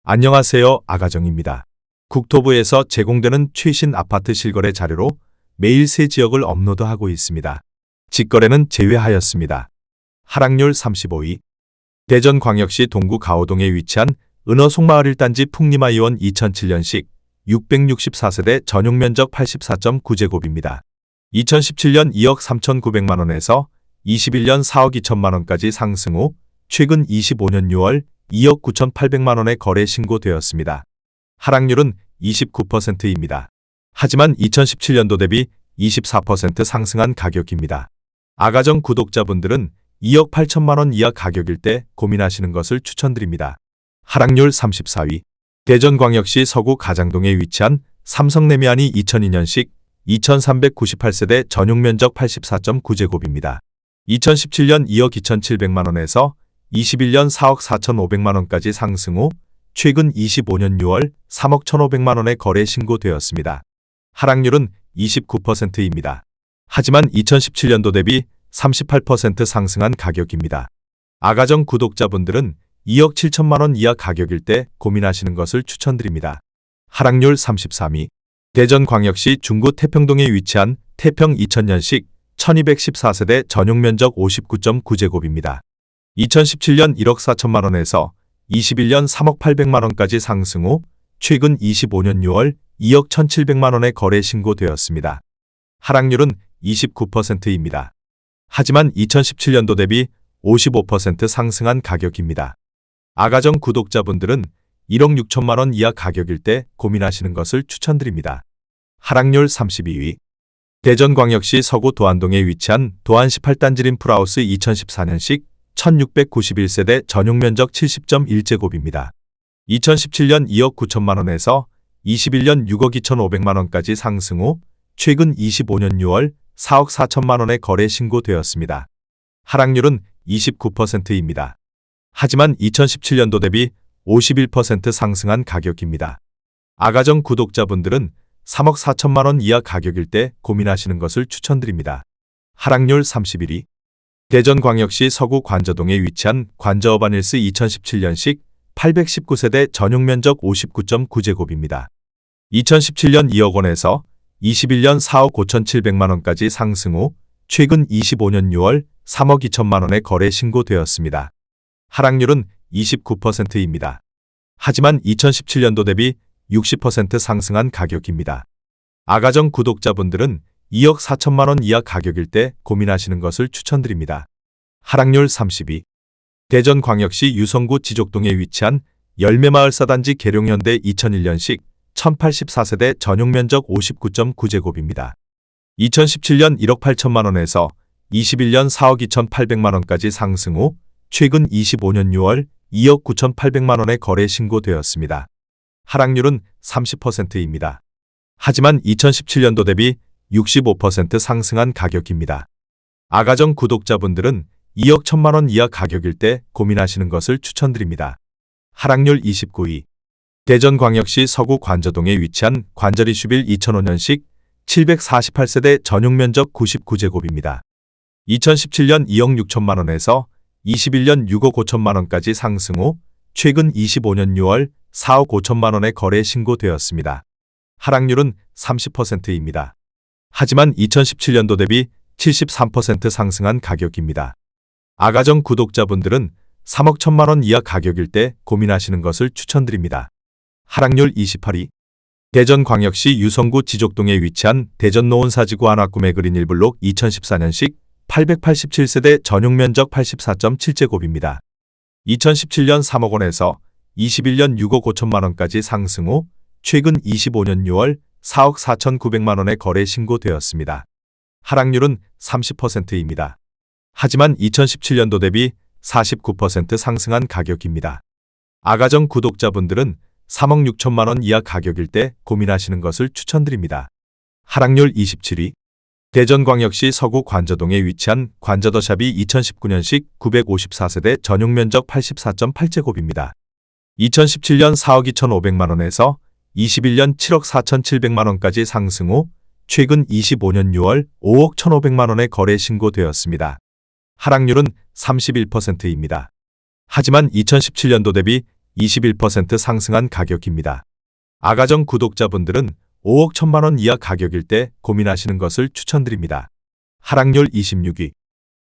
안녕하세요. 아가정입니다. 국토부에서 제공되는 최신 아파트 실거래 자료로 매일 새 지역을 업로드하고 있습니다. 직거래는 제외하였습니다. 하락률 35위. 대전광역시 동구 가오동에 위치한 은어 송마을 1단지 풍림아이원 2007년식 664세대 전용면적 84.9제곱입니다. 2017년 2억 3,900만원에서 21년 4억 2천만원까지 상승 후 최근 25년 6월 2억 9,800만원에 거래 신고되었습니다. 하락률은 29%입니다. 하지만 2017년도 대비 24% 상승한 가격입니다. 아가정 구독자분들은 2억 8천만원 이하 가격일 때 고민하시는 것을 추천드립니다. 하락률 34위. 대전광역시 서구 가장동에 위치한 삼성레미안이 2002년식 2398세대 전용면적 84.9제곱입니다. 2017년 2억 2,700만원에서 21년 4억 4,500만원까지 상승 후 최근 25년 6월 3억 1,500만원에 거래 신고되었습니다. 하락률은 29%입니다. 하지만 2017년도 대비 38% 상승한 가격입니다. 아가정 구독자분들은 2억 7천만원 이하 가격일 때 고민하시는 것을 추천드립니다. 하락률 33위. 대전광역시 중구 태평동에 위치한 태평 2000년식 1214세대 전용면적 59.9제곱입니다. 2017년 1억 4천만원에서 21년 3억 800만원까지 상승 후 최근 25년 6월 2억 1,700만원에 거래 신고되었습니다. 하락률은 29%입니다. 하지만 2017년도 대비 55% 상승한 가격입니다. 아가정 구독자분들은 1억 6천만원 이하 가격일 때 고민하시는 것을 추천드립니다. 하락률 32위. 대전광역시 서구 도안동에 위치한 도안 18단지 림프라우스 2014년식 1691세대 전용면적 70.1제곱입니다. 2017년 2억 9천만원에서 21년 6억 2,500만원까지 상승 후 최근 25년 6월 4억 4천만원에 거래 신고되었습니다. 하락률은 29%입니다. 하지만 2017년도 대비 51% 상승한 가격입니다. 아가정 구독자분들은 3억 4천만원 이하 가격일 때 고민하시는 것을 추천드립니다. 하락률 31위. 대전광역시 서구 관저동에 위치한 관저어바닐스 2017년식 819세대 전용면적 59.9제곱입니다. 2017년 2억 원에서 21년 4억 5,700만원까지 상승 후 최근 25년 6월 3억 2천만원에 거래 신고되었습니다. 하락률은 29%입니다. 하지만 2017년도 대비 60% 상승한 가격입니다. 아가정 구독자분들은 2억 4천만원 이하 가격일 때 고민하시는 것을 추천드립니다. 하락률 30위. 대전광역시 유성구 지족동에 위치한 열매마을 4단지 계룡현대 2001년식 1084세대 전용면적 59.9제곱입니다. 2017년 1억 8천만원에서 21년 4억 2,800만원까지 상승 후 최근 25년 6월 2억 9,800만원에 거래 신고되었습니다. 하락률은 30%입니다. 하지만 2017년도 대비 65% 상승한 가격입니다. 아가정 구독자분들은 2억 1천만원 이하 가격일 때 고민하시는 것을 추천드립니다. 하락률 29위. 대전광역시 서구 관저동에 위치한 관저리슈빌 2005년식 748세대 전용면적 99제곱입니다. 2017년 2억 6천만원에서 21년 6억 5천만원까지 상승 후 최근 25년 6월 4억 5천만원에 거래 신고되었습니다. 하락률은 30%입니다. 하지만 2017년도 대비 73% 상승한 가격입니다. 아가정 구독자분들은 3억 1천만원 이하 가격일 때 고민하시는 것을 추천드립니다. 하락률 28위. 대전광역시 유성구 지족동에 위치한 대전노원사지구 한화구매 그린 1블록 2014년식 887세대 전용면적 84.7제곱입니다. 2017년 3억 원에서 21년 6억 5천만원까지 상승 후 최근 25년 6월 4억 4,900만원에 거래 신고되었습니다. 하락률은 30%입니다. 하지만 2017년도 대비 49% 상승한 가격입니다. 아가정 구독자분들은 3억 6천만원 이하 가격일 때 고민하시는 것을 추천드립니다. 하락률 27위. 대전광역시 서구 관저동에 위치한 관저더샵이 2019년식 954세대 전용면적 84.8제곱입니다. 2017년 4억 2,500만원에서 21년 7억 4,700만원까지 상승 후 최근 25년 6월 5억 1,500만원에 거래 신고되었습니다. 하락률은 31%입니다. 하지만 2017년도 대비 21% 상승한 가격입니다. 아가정 구독자분들은 5억 1천만 원 이하 가격일 때 고민하시는 것을 추천드립니다. 하락률 26위.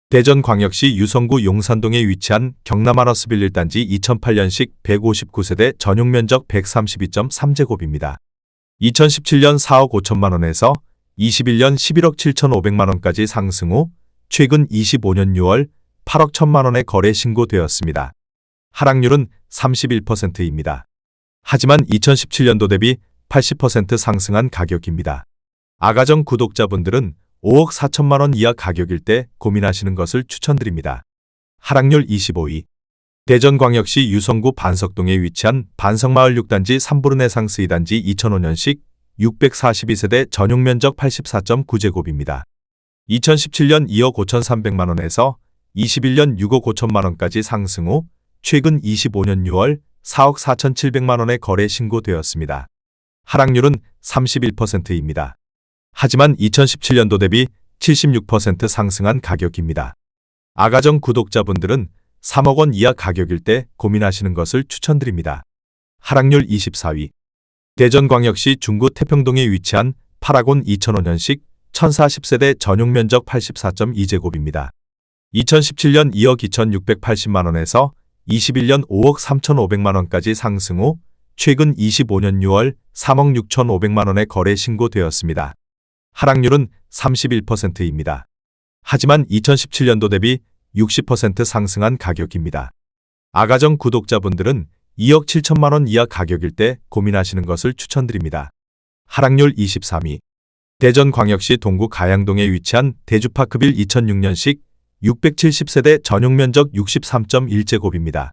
대전광역시 유성구 용산동에 위치한 경남하너스빌 1단지 2008년식 159세대 전용면적 132.3제곱입니다. 2017년 4억 5천만 원에서 21년 11억 7천5백만 원까지 상승 후 최근 25년 6월 8억 1천만 원에 거래 신고되었습니다. 하락률은 31%입니다. 하지만 2017년도 대비 80% 상승한 가격입니다. 아가정 구독자분들은 5억 4천만 원 이하 가격일 때 고민하시는 것을 추천드립니다. 하락률 25위. 대전광역시 유성구 반석동에 위치한 반석마을 6단지 3부르네상스 2단지 2005년식 642세대 전용면적 84.9제곱입니다. 2017년 2억 5천3백만 원에서 21년 6억 5천만 원까지 상승 후 최근 25년 6월 4억 4천7백만 원에 거래 신고되었습니다. 하락률은 31%입니다. 하지만 2017년도 대비 76% 상승한 가격입니다. 아가정 구독자분들은 3억 원 이하 가격일 때 고민하시는 것을 추천드립니다. 하락률 24위. 대전광역시 중구 태평동에 위치한 파라곤 2005년식 1040세대 전용면적 84.2제곱입니다. 2017년 2억 2,680만 원에서 21년 5억 3,500만 원까지 상승 후 최근 25년 6월 3억 6,500만 원에 거래 신고되었습니다. 하락률은 31%입니다. 하지만 2017년도 대비 60% 상승한 가격입니다. 아가정 구독자분들은 2억 7천만 원 이하 가격일 때 고민하시는 것을 추천드립니다. 하락률 23위. 대전광역시 동구 가양동에 위치한 대주파크빌 2006년식 670세대 전용면적 63.1제곱입니다.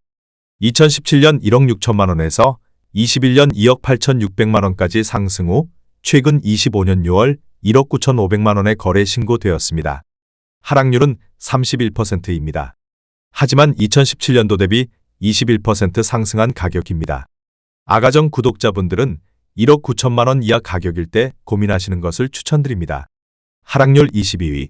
2017년 1억 6천만 원에서 21년 2억 8천6백만 원까지 상승 후 최근 25년 6월 1억 9천5백만 원에 거래 신고되었습니다. 하락률은 31%입니다. 하지만 2017년도 대비 21% 상승한 가격입니다. 아가정 구독자분들은 1억 9천만 원 이하 가격일 때 고민하시는 것을 추천드립니다. 하락률 22위.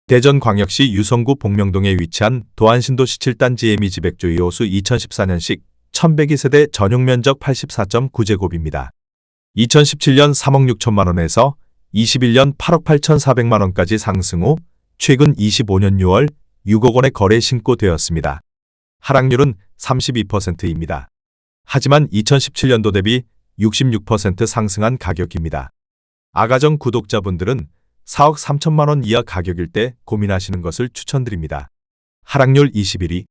대전광역시 유성구 복명동에 위치한 도안신도시 7단지 에미지백조 2호수 2014년식 1102세대 전용면적 84.9제곱입니다. 2017년 3억 6천만 원에서 21년 8억 8천4백만 원까지 상승 후 최근 25년 6월 6억 원에 거래 신고되었습니다. 하락률은 32%입니다. 하지만 2017년도 대비 66% 상승한 가격입니다. 아가정 구독자분들은 4억 3천만 원 이하 가격일 때 고민하시는 것을 추천드립니다. 하락률 21위.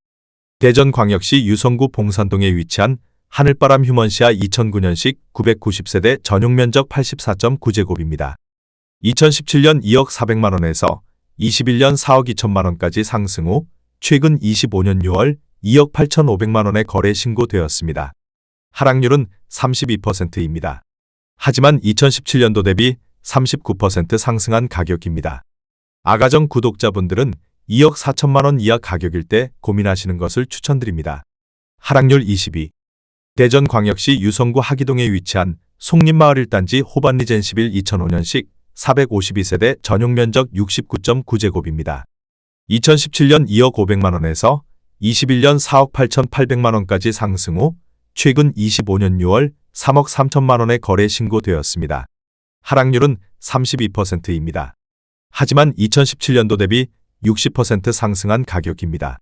대전광역시 유성구 봉산동에 위치한 하늘바람 휴먼시아 2009년식 990세대 전용면적 84.9제곱입니다. 2017년 2억 4백만 원에서 21년 4억 2천만 원까지 상승 후 최근 25년 6월 2억 8천5백만 원에 거래 신고되었습니다. 하락률은 32%입니다. 하지만 2017년도 대비 39% 상승한 가격입니다. 아가정 구독자분들은 2억 4천만 원 이하 가격일 때 고민하시는 것을 추천드립니다. 하락률 20위. 대전광역시 유성구 하기동에 위치한 송림마을 1단지 호반리젠시빌 2005년식 452세대 전용면적 69.9제곱입니다. 2017년 2억 5백만 원에서 21년 4억 8천8백만 원까지 상승 후 최근 25년 6월 3억 3천만 원에 거래 신고되었습니다. 하락률은 32%입니다. 하지만 2017년도 대비 60% 상승한 가격입니다.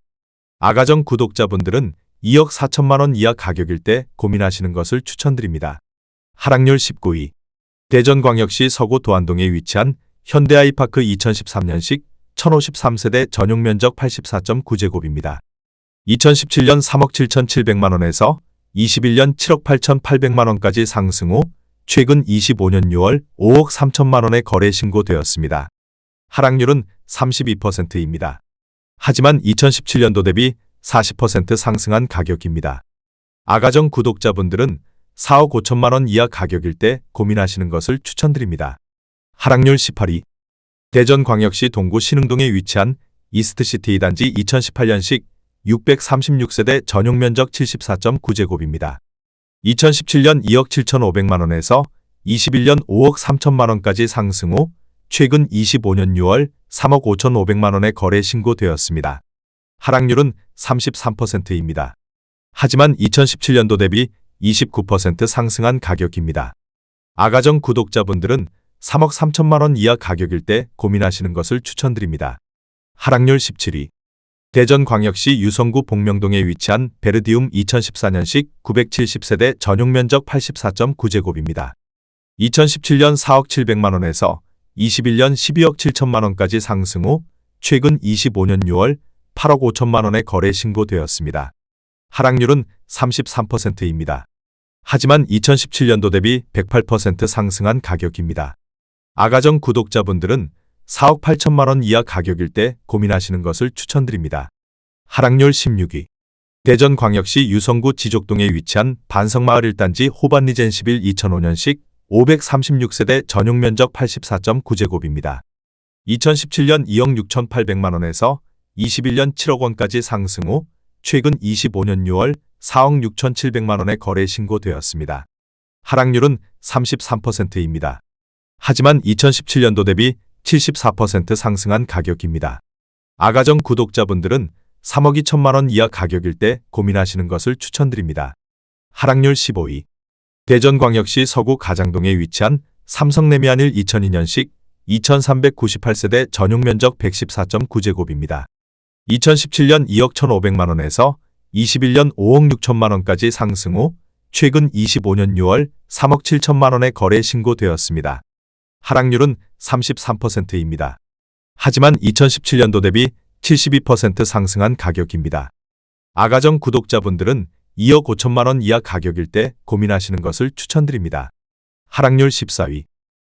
아가정 구독자분들은 2억 4천만 원 이하 가격일 때 고민하시는 것을 추천드립니다. 하락률 19위. 대전광역시 서구 도안동에 위치한 현대아이파크 2013년식 1053세대 전용면적 84.9제곱입니다. 2017년 3억 7천7백만 원에서 21년 7억 8천8백만 원까지 상승 후 최근 25년 6월 5억 3천만 원에 거래 신고되었습니다. 하락률은 32%입니다. 하지만 2017년도 대비 40% 상승한 가격입니다. 아가정 구독자분들은 4억 5천만 원 이하 가격일 때 고민하시는 것을 추천드립니다. 하락률 18위. 대전광역시 동구 신흥동에 위치한 이스트시티 2단지 2018년식 636세대 전용면적 74.9제곱입니다. 2017년 2억 7천5백만 원에서 21년 5억 3천만 원까지 상승 후 최근 25년 6월 3억 5천5백만 원에 거래 신고되었습니다. 하락률은 33%입니다. 하지만 2017년도 대비 29% 상승한 가격입니다. 아가정 구독자분들은 3억 3천만 원 이하 가격일 때 고민하시는 것을 추천드립니다. 하락률 17위. 대전광역시 유성구 복명동에 위치한 베르디움 2014년식 970세대 전용 면적 84.9제곱입니다. 2017년 4억 7백만 원에서 21년 12억 7천만 원까지 상승 후 최근 25년 6월 8억 5천만 원에 거래 신고되었습니다. 하락률은 33%입니다. 하지만 2017년도 대비 108% 상승한 가격입니다. 아가정 구독자분들은 4억 8천만 원 이하 가격일 때 고민하시는 것을 추천드립니다. 하락률 16위. 대전광역시 유성구 지족동에 위치한 반성마을 1단지 호반리젠11 2005년식 536세대 전용 면적 84.9제곱입니다. 2017년 2억 6,800만 원에서 21년 7억 원까지 상승 후 최근 25년 6월 4억 6,700만 원에 거래 신고되었습니다. 하락률은 33%입니다. 하지만 2017년도 대비 74% 상승한 가격입니다. 아가정 구독자분들은 3억 2천만 원 이하 가격일 때 고민하시는 것을 추천드립니다. 하락률 15위. 대전광역시 서구 가장동에 위치한 삼성레미안일 2002년식 2398세대 전용 면적 114.9제곱입니다. 2017년 2억 1,500만 원에서 21년 5억 6천만 원까지 상승 후 최근 25년 6월 3억 7천만 원에 거래 신고되었습니다. 하락률은 33%입니다. 하지만 2017년도 대비 72% 상승한 가격입니다. 아가정 구독자분들은 2억 5천만 원 이하 가격일 때 고민하시는 것을 추천드립니다. 하락률 14위.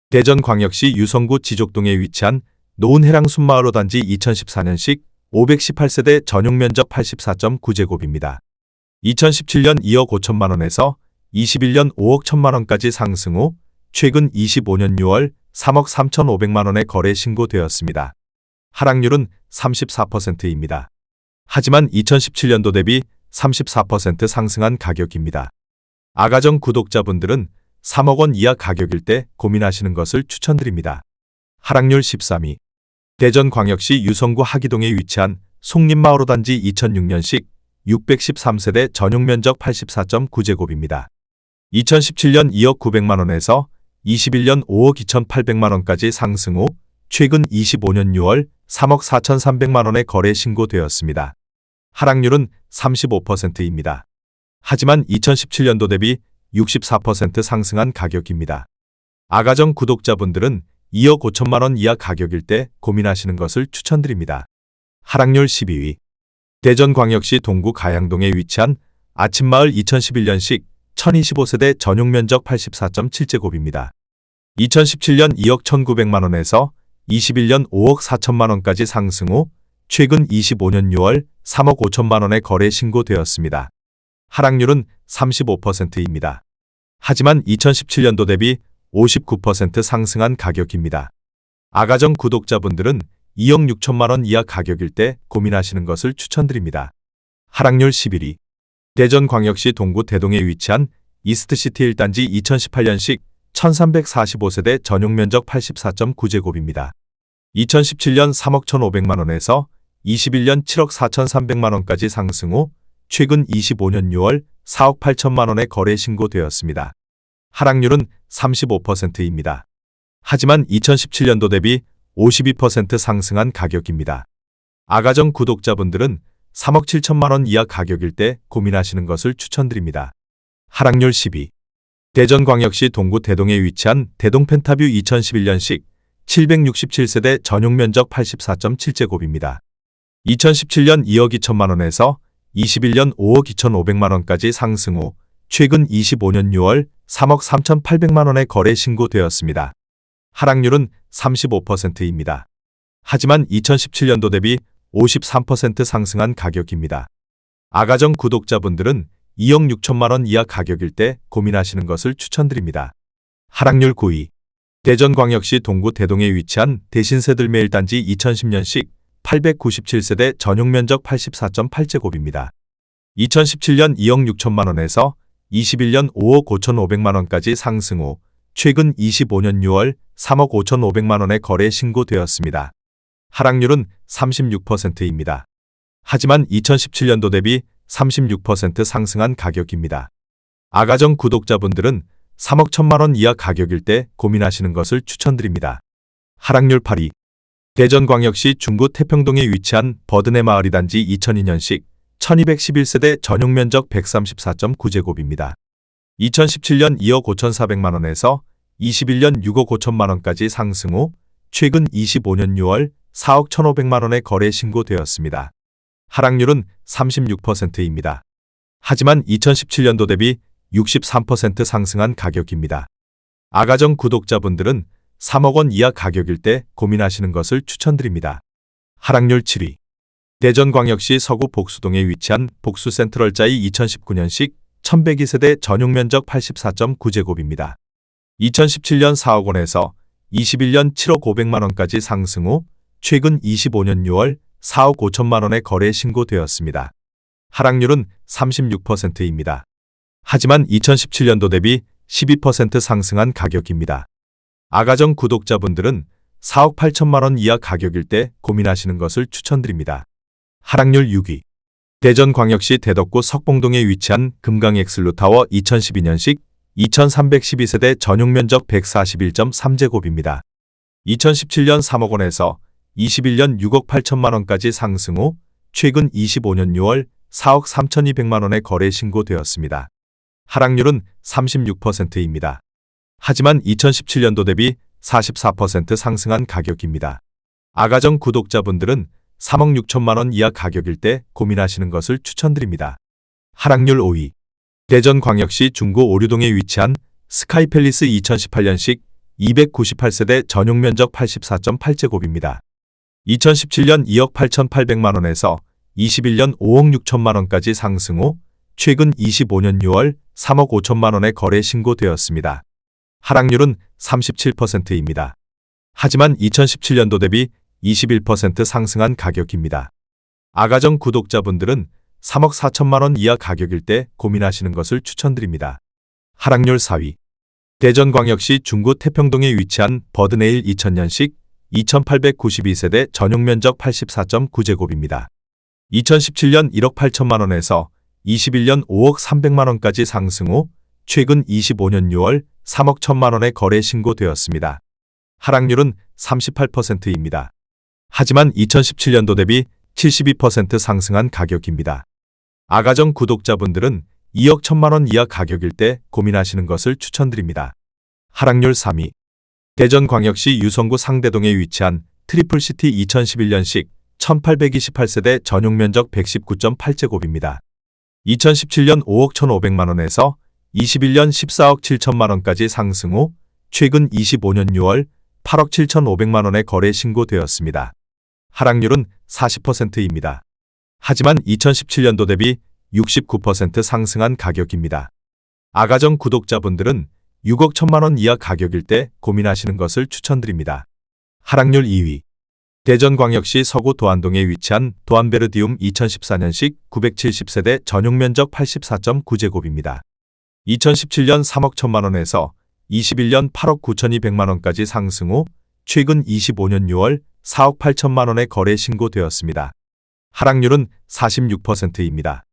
대전광역시 유성구 지족동에 위치한 노은해랑 순마을 5단지 2014년식 518세대 전용 면적 84.9제곱입니다. 2017년 2억 5천만 원에서 21년 5억 1천만 원까지 상승 후 최근 25년 6월 3억 3,500만 원에 거래 신고되었습니다. 하락률은 34%입니다. 하지만 2017년도 대비 34% 상승한 가격입니다. 아가정 구독자분들은 3억 원 이하 가격일 때 고민하시는 것을 추천드립니다. 하락률 13위. 대전광역시 유성구 하기동에 위치한 송림마을 5단지 2006년식 613세대 전용 면적 84.9제곱입니다. 2017년 2억 900만 원에서 21년 5억 2,800만 원까지 상승 후 최근 25년 6월 3억 4,300만 원에 거래 신고되었습니다. 하락률은 35%입니다. 하지만 2017년도 대비 64% 상승한 가격입니다. 아가정 구독자분들은 2억 5천만 원 이하 가격일 때 고민하시는 것을 추천드립니다. 하락률 12위. 대전광역시 동구 가양동에 위치한 아침마을 2011년식 1025세대 전용 면적 84.7제곱입니다. 2017년 2억 1,900만 원에서 21년 5억 4천만 원까지 상승 후 최근 25년 6월 3억 5천만 원에 거래 신고되었습니다. 하락률은 35%입니다. 하지만 2017년도 대비 59% 상승한 가격입니다. 아가정 구독자분들은 2억 6천만 원 이하 가격일 때 고민하시는 것을 추천드립니다. 하락률 11위. 대전광역시 동구 대동에 위치한 이스트시티 1단지 2018년식 1345세대 전용 면적 84.9제곱입니다. 2017년 3억 1,500만 원에서 21년 7억 4,300만 원까지 상승 후 최근 25년 6월 4억 8천만 원에 거래 신고되었습니다. 하락률은 35%입니다. 하지만 2017년도 대비 52% 상승한 가격입니다. 아가정 구독자분들은 3억 7천만 원 이하 가격일 때 고민하시는 것을 추천드립니다. 하락률 10위. 대전광역시 동구 대동에 위치한 대동펜타뷰 2011년식 767세대 전용 면적 84.7제곱입니다. 2017년 2억 2천만 원에서 21년 5억 2,500만 원까지 상승 후 최근 25년 6월 3억 3,800만 원에 거래 신고되었습니다. 하락률은 35%입니다. 하지만 2017년도 대비 53% 상승한 가격입니다. 아가정 구독자분들은 2억 6천만 원 이하 가격일 때 고민하시는 것을 추천드립니다. 하락률 9위. 대전광역시 동구 대동에 위치한 대신세들매 1단지 2010년식 897세대 전용 면적 84.8제곱입니다. 2017년 2억 6천만 원에서 21년 5억 5,500만 원까지 상승 후 최근 25년 6월 3억 5,500만 원에 거래 신고되었습니다. 하락률은 36%입니다. 하지만 2017년도 대비 36% 상승한 가격입니다. 아가정 구독자분들은 3억 1천만 원 이하 가격일 때 고민하시는 것을 추천드립니다. 하락률 8위. 대전광역시 중구 태평동에 위치한 버드네 마을이 단지 2002년식 1211세대 전용 면적 134.9제곱입니다. 2017년 2억 5,400만 원에서 21년 6억 5천만 원까지 상승 후 최근 25년 6월 4억 1,500만 원에 거래 신고되었습니다. 하락률은 36%입니다. 하지만 2017년도 대비 63% 상승한 가격입니다. 아가정 구독자분들은 3억 원 이하 가격일 때 고민하시는 것을 추천드립니다. 하락률 7위. 대전광역시 서구 복수동에 위치한 복수센트럴자이 2019년식 1102세대 전용 면적 84.9제곱입니다. 2017년 4억 원에서 21년 7억 500만 원까지 상승 후 최근 25년 6월 4억 5천만 원에 거래 신고되었습니다. 하락률은 36%입니다. 하지만 2017년도 대비 12% 상승한 가격입니다. 아가정 구독자분들은 4억 8천만 원 이하 가격일 때 고민하시는 것을 추천드립니다. 하락률 6위. 대전광역시 대덕구 석봉동에 위치한 금강엑슬루타워 2012년식 2312세대 전용 면적 141.3제곱입니다. 2017년 3억 원에서 21년 6억 8천만 원까지 상승 후 최근 25년 6월 4억 3,200만 원에 거래 신고되었습니다. 하락률은 36%입니다. 하지만 2017년도 대비 44% 상승한 가격입니다. 아가정 구독자분들은 3억 6천만 원 이하 가격일 때 고민하시는 것을 추천드립니다. 하락률 5위. 대전광역시 중구 오류동에 위치한 스카이팰리스 2018년식 298세대 전용 면적 84.8제곱입니다. 2017년 2억 8,800만 원에서 21년 5억 6천만 원까지 상승 후 최근 25년 6월 3억 5천만 원에 거래 신고되었습니다. 하락률은 37%입니다. 하지만 2017년도 대비 21% 상승한 가격입니다. 아가정 구독자분들은 3억 4천만 원 이하 가격일 때 고민하시는 것을 추천드립니다. 하락률 4위. 대전광역시 중구 태평동에 위치한 버드네일 2000년식 2892세대 전용 면적 84.9제곱입니다. 2017년 1억 8천만 원에서 21년 5억 300만 원까지 상승 후 최근 25년 6월 3억 1천만 원에 거래 신고되었습니다. 하락률은 38%입니다. 하지만 2017년도 대비 72% 상승한 가격입니다. 아가정 구독자분들은 2억 1천만 원 이하 가격일 때 고민하시는 것을 추천드립니다. 하락률 3위. 대전광역시 유성구 상대동에 위치한 트리플시티 2011년식 1828세대 전용 면적 119.8제곱입니다. 2017년 5억 1,500만 원에서 21년 14억 7천만 원까지 상승 후 최근 25년 6월 8억 7,500만 원에 거래 신고되었습니다. 하락률은 40%입니다. 하지만 2017년도 대비 69% 상승한 가격입니다. 아가정 구독자분들은 6억 1천만 원 이하 가격일 때 고민하시는 것을 추천드립니다. 하락률 2위. 대전광역시 서구 도안동에 위치한 도안베르디움 2014년식 970세대 전용 면적 84.9제곱입니다. 2017년 3억 1천만 원에서 21년 8억 9,200만 원까지 상승 후 최근 25년 6월 4억 8천만 원에 거래 신고되었습니다. 하락률은 46%입니다.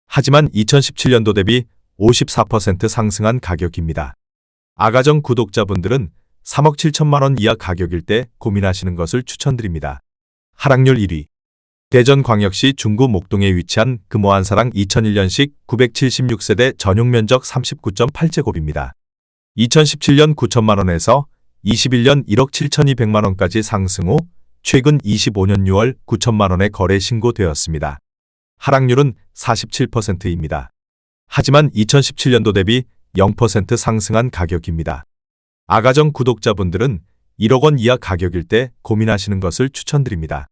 하지만 2017년도 대비 54% 상승한 가격입니다. 아가정 구독자분들은 3억 7천만 원 이하 가격일 때 고민하시는 것을 추천드립니다. 하락률 1위. 대전광역시 중구 목동에 위치한 금호한사랑 2001년식 976세대 전용 면적 39.8제곱입니다. 2017년 9천만 원에서 21년 1억 7,200만 원까지 상승 후 최근 25년 6월 9천만 원에 거래 신고되었습니다. 하락률은 47%입니다. 하지만 2017년도 대비 0% 상승한 가격입니다. 아가정 구독자분들은 1억 원 이하 가격일 때 고민하시는 것을 추천드립니다.